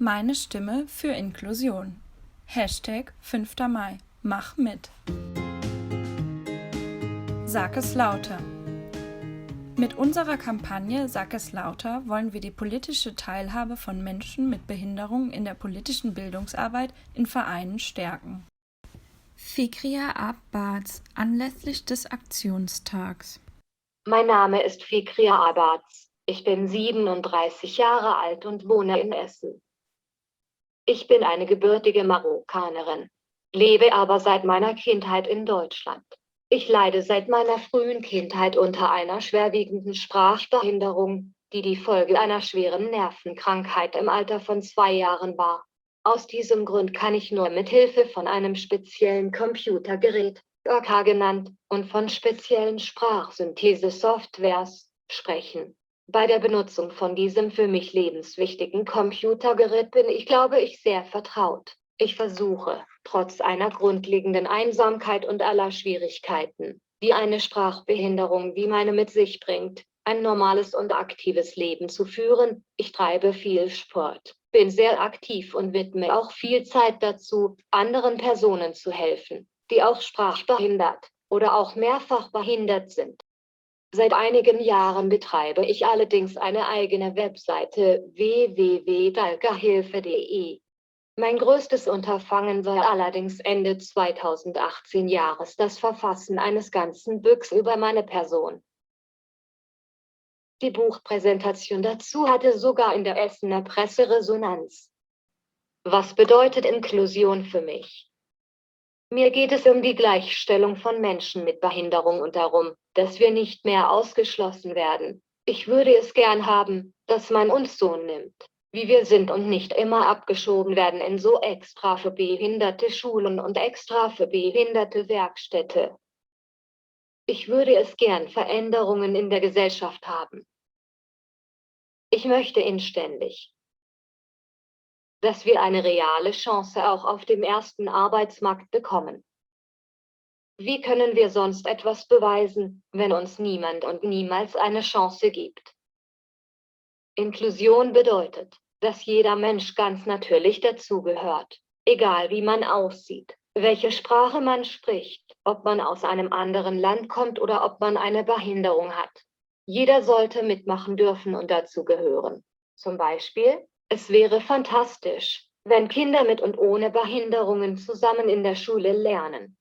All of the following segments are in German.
Meine Stimme für Inklusion. Hashtag 5. Mai. Mach mit. Sag es lauter. Mit unserer Kampagne Sag es lauter wollen wir die politische Teilhabe von Menschen mit Behinderung in der politischen Bildungsarbeit in Vereinen stärken. Fikria Abbas anlässlich des Aktionstags. Mein Name ist Fikria Abbas. Ich bin 37 Jahre alt und wohne in Essen. Ich bin eine gebürtige Marokkanerin, lebe aber seit meiner Kindheit in Deutschland. Ich leide seit meiner frühen Kindheit unter einer schwerwiegenden Sprachbehinderung, die die Folge einer schweren Nervenkrankheit im Alter von 2 Jahren war. Aus diesem Grund kann ich nur mit Hilfe von einem speziellen Computergerät, Orca genannt, und von speziellen Sprachsynthese-Softwares sprechen. Bei der Benutzung von diesem für mich lebenswichtigen Computergerät bin ich, glaube ich, sehr vertraut. Ich versuche, trotz einer grundlegenden Einsamkeit und aller Schwierigkeiten, die eine Sprachbehinderung wie meine mit sich bringt, ein normales und aktives Leben zu führen. Ich treibe viel Sport, bin sehr aktiv und widme auch viel Zeit dazu, anderen Personen zu helfen, die auch sprachbehindert oder auch mehrfach behindert sind. Seit einigen Jahren betreibe ich allerdings eine eigene Webseite www.dalkahilfe.de. Mein größtes Unterfangen war allerdings Ende 2018 Jahres das Verfassen eines ganzen Buchs über meine Person. Die Buchpräsentation dazu hatte sogar in der Essener Presse Resonanz. Was bedeutet Inklusion für mich? Mir geht es um die Gleichstellung von Menschen mit Behinderung und darum, dass wir nicht mehr ausgeschlossen werden. Ich würde es gern haben, dass man uns so nimmt, wie wir sind und nicht immer abgeschoben werden in so extra für behinderte Schulen und extra für behinderte Werkstätte. Ich würde es gern Veränderungen in der Gesellschaft haben. Ich möchte inständig, dass wir eine reale Chance auch auf dem ersten Arbeitsmarkt bekommen. Wie können wir sonst etwas beweisen, wenn uns niemand und niemals eine Chance gibt? Inklusion bedeutet, dass jeder Mensch ganz natürlich dazugehört, egal wie man aussieht, welche Sprache man spricht, ob man aus einem anderen Land kommt oder ob man eine Behinderung hat. Jeder sollte mitmachen dürfen und dazugehören. Zum Beispiel, es wäre fantastisch, wenn Kinder mit und ohne Behinderungen zusammen in der Schule lernen.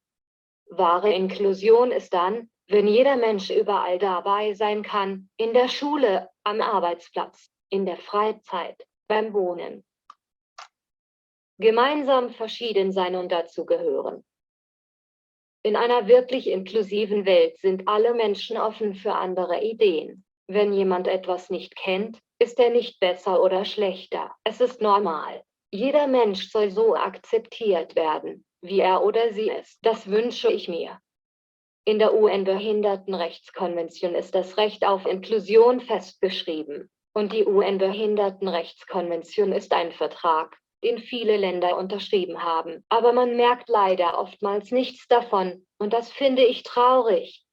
Wahre Inklusion ist dann, wenn jeder Mensch überall dabei sein kann, in der Schule, am Arbeitsplatz, in der Freizeit, beim Wohnen. Gemeinsam verschieden sein und dazugehören. In einer wirklich inklusiven Welt sind alle Menschen offen für andere Ideen. Wenn jemand etwas nicht kennt, ist er nicht besser oder schlechter. Es ist normal. Jeder Mensch soll so akzeptiert werden, wie er oder sie ist. Das wünsche ich mir. In der UN-Behindertenrechtskonvention ist das Recht auf Inklusion festgeschrieben. Und die UN-Behindertenrechtskonvention ist ein Vertrag, den viele Länder unterschrieben haben. Aber man merkt leider oftmals nichts davon, und das finde ich traurig.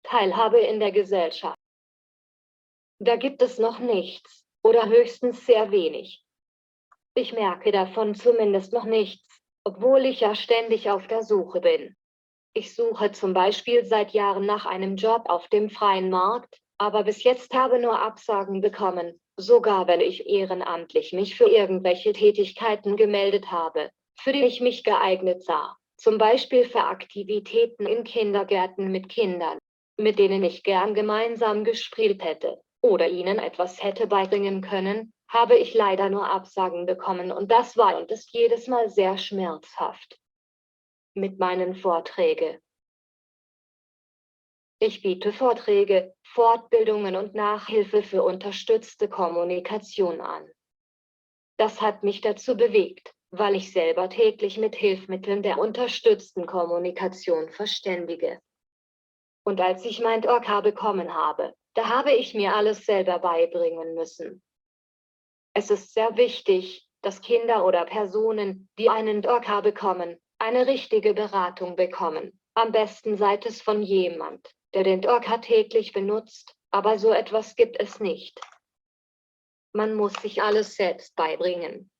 Teilhabe in der Gesellschaft. Da gibt es noch nichts, oder höchstens sehr wenig. Ich merke davon zumindest noch nichts, obwohl ich ja ständig auf der Suche bin. Ich suche zum Beispiel seit Jahren nach einem Job auf dem freien Markt, aber bis jetzt habe nur Absagen bekommen, sogar wenn ich ehrenamtlich mich für irgendwelche Tätigkeiten gemeldet habe, für die ich mich geeignet sah. Zum Beispiel für Aktivitäten in Kindergärten mit Kindern, mit denen ich gern gemeinsam gespielt hätte oder ihnen etwas hätte beibringen können, habe ich leider nur Absagen bekommen und das war und ist jedes Mal sehr schmerzhaft. Mit meinen Vorträgen. Ich biete Vorträge, Fortbildungen und Nachhilfe für unterstützte Kommunikation an. Das hat mich dazu bewegt, weil ich selber täglich mit Hilfsmitteln der unterstützten Kommunikation verständige. Und als ich mein Orca bekommen habe, da habe ich mir alles selber beibringen müssen. Es ist sehr wichtig, dass Kinder oder Personen, die einen Orca bekommen, eine richtige Beratung bekommen. Am besten sei es von jemand, der den Orca täglich benutzt, aber so etwas gibt es nicht. Man muss sich alles selbst beibringen.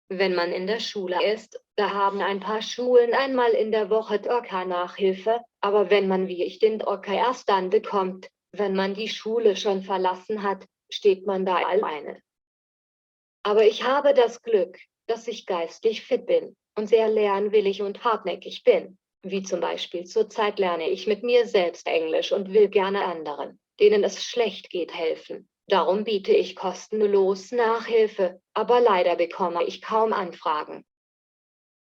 Wenn man in der Schule ist, da haben ein paar Schulen einmal in der Woche Orca-Nachhilfe, aber wenn man wie ich den Orca erst dann bekommt, wenn man die Schule schon verlassen hat, steht man da alleine. Aber ich habe das Glück, dass ich geistig fit bin und sehr lernwillig und hartnäckig bin. Wie zum Beispiel zurzeit lerne ich mit mir selbst Englisch und will gerne anderen, denen es schlecht geht, helfen. Darum biete ich kostenlos Nachhilfe, aber leider bekomme ich kaum Anfragen.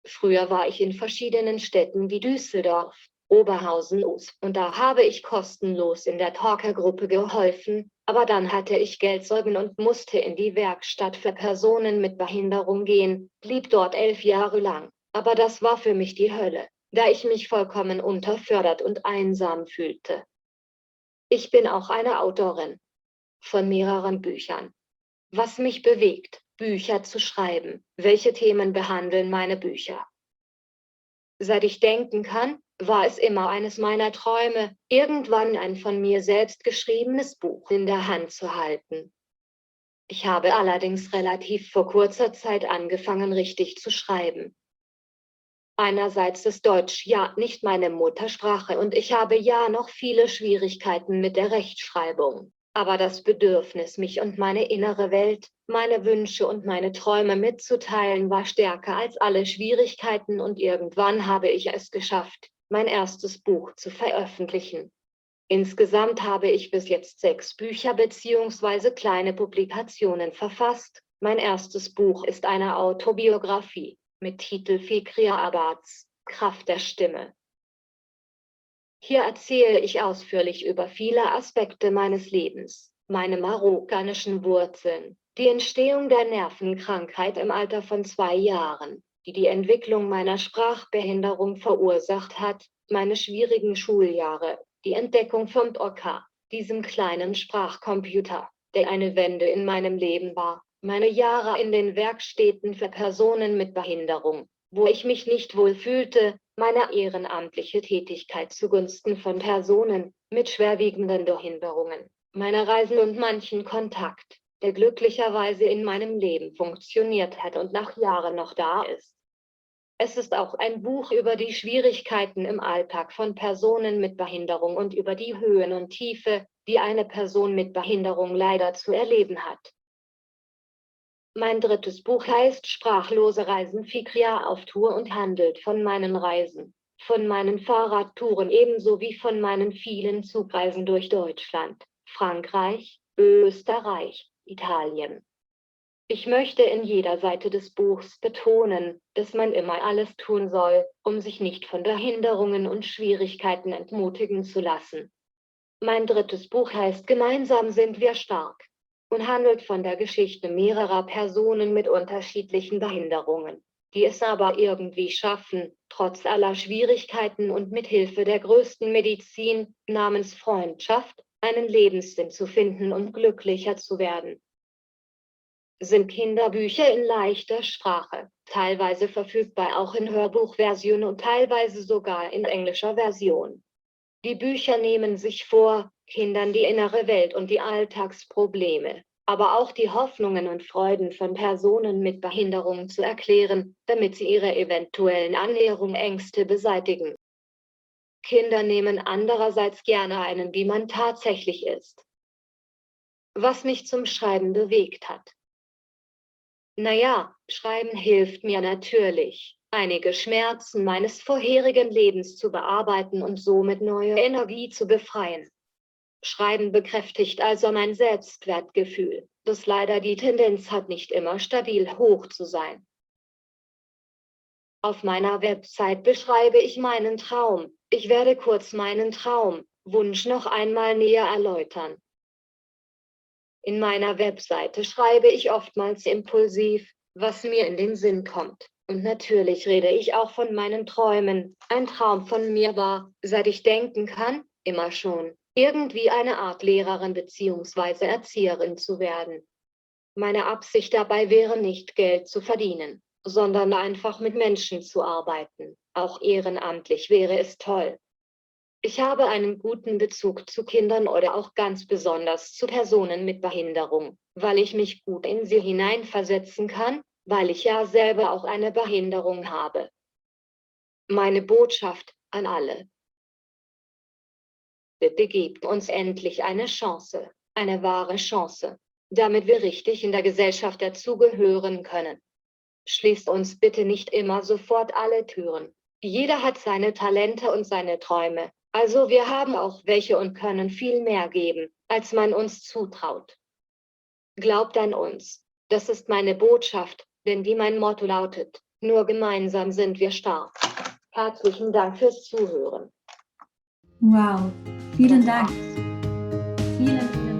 Früher war ich in verschiedenen Städten wie Düsseldorf, Oberhausen und da habe ich kostenlos in der Talkergruppe geholfen, aber dann hatte ich Geldsorgen und musste in die Werkstatt für Personen mit Behinderung gehen, blieb dort 11 Jahre lang. Aber das war für mich die Hölle, da ich mich vollkommen unterfördert und einsam fühlte. Ich bin auch eine Autorin von mehreren Büchern. Was mich bewegt, Bücher zu schreiben? Welche Themen behandeln meine Bücher? Seit ich denken kann, war es immer eines meiner Träume, irgendwann ein von mir selbst geschriebenes Buch in der Hand zu halten. Ich habe allerdings relativ vor kurzer Zeit angefangen, richtig zu schreiben. Einerseits ist Deutsch ja nicht meine Muttersprache und ich habe ja noch viele Schwierigkeiten mit der Rechtschreibung. Aber das Bedürfnis, mich und meine innere Welt, meine Wünsche und meine Träume mitzuteilen, war stärker als alle Schwierigkeiten und irgendwann habe ich es geschafft, mein erstes Buch zu veröffentlichen. Insgesamt habe ich bis jetzt 6 Bücher bzw. kleine Publikationen verfasst. Mein erstes Buch ist eine Autobiografie mit Titel Fikria Abads, Kraft der Stimme. Hier erzähle ich ausführlich über viele Aspekte meines Lebens, meine marokkanischen Wurzeln, die Entstehung der Nervenkrankheit im Alter von 2 Jahren, die die Entwicklung meiner Sprachbehinderung verursacht hat, meine schwierigen Schuljahre, die Entdeckung von Orca, diesem kleinen Sprachcomputer, der eine Wende in meinem Leben war, meine Jahre in den Werkstätten für Personen mit Behinderung, wo ich mich nicht wohl fühlte, meine ehrenamtliche Tätigkeit zugunsten von Personen mit schwerwiegenden Behinderungen, meine Reisen und manchen Kontakt, der glücklicherweise in meinem Leben funktioniert hat und nach Jahren noch da ist. Es ist auch ein Buch über die Schwierigkeiten im Alltag von Personen mit Behinderung und über die Höhen und Tiefe, die eine Person mit Behinderung leider zu erleben hat. Mein drittes Buch heißt Sprachlose Reisen Fikria auf Tour und handelt von meinen Reisen, von meinen Fahrradtouren ebenso wie von meinen vielen Zugreisen durch Deutschland, Frankreich, Österreich, Italien. Ich möchte in jeder Seite des Buchs betonen, dass man immer alles tun soll, um sich nicht von Behinderungen und Schwierigkeiten entmutigen zu lassen. Mein drittes Buch heißt Gemeinsam sind wir stark und handelt von der Geschichte mehrerer Personen mit unterschiedlichen Behinderungen, die es aber irgendwie schaffen, trotz aller Schwierigkeiten und mit Hilfe der größten Medizin namens Freundschaft, einen Lebenssinn zu finden und glücklicher zu werden. Sind Kinderbücher in leichter Sprache, teilweise verfügbar auch in Hörbuchversion und teilweise sogar in englischer Version. Die Bücher nehmen sich vor, Kindern die innere Welt und die Alltagsprobleme, aber auch die Hoffnungen und Freuden von Personen mit Behinderung zu erklären, damit sie ihre eventuellen Annäherungsängste beseitigen. Kinder nehmen andererseits gerne einen, wie man tatsächlich ist. Was mich zum Schreiben bewegt hat. Naja, Schreiben hilft mir natürlich, einige Schmerzen meines vorherigen Lebens zu bearbeiten und somit neue Energie zu befreien. Schreiben bekräftigt also mein Selbstwertgefühl, das leider die Tendenz hat, nicht immer stabil hoch zu sein. Auf meiner Website beschreibe ich meinen Traum. Ich werde kurz meinen Wunsch noch einmal näher erläutern. In meiner Webseite schreibe ich oftmals impulsiv, was mir in den Sinn kommt. Und natürlich rede ich auch von meinen Träumen. Ein Traum von mir war, seit ich denken kann, immer schon, irgendwie eine Art Lehrerin bzw. Erzieherin zu werden. Meine Absicht dabei wäre nicht, Geld zu verdienen, sondern einfach mit Menschen zu arbeiten. Auch ehrenamtlich wäre es toll. Ich habe einen guten Bezug zu Kindern oder auch ganz besonders zu Personen mit Behinderung, weil ich mich gut in sie hineinversetzen kann, weil ich ja selber auch eine Behinderung habe. Meine Botschaft an alle: Bitte gebt uns endlich eine Chance, eine wahre Chance, damit wir richtig in der Gesellschaft dazugehören können. Schließt uns bitte nicht immer sofort alle Türen. Jeder hat seine Talente und seine Träume, also wir haben auch welche und können viel mehr geben, als man uns zutraut. Glaubt an uns. Das ist meine Botschaft, denn wie mein Motto lautet: Nur gemeinsam sind wir stark. Herzlichen Dank fürs Zuhören. Wow, vielen Dank. war's. Vielen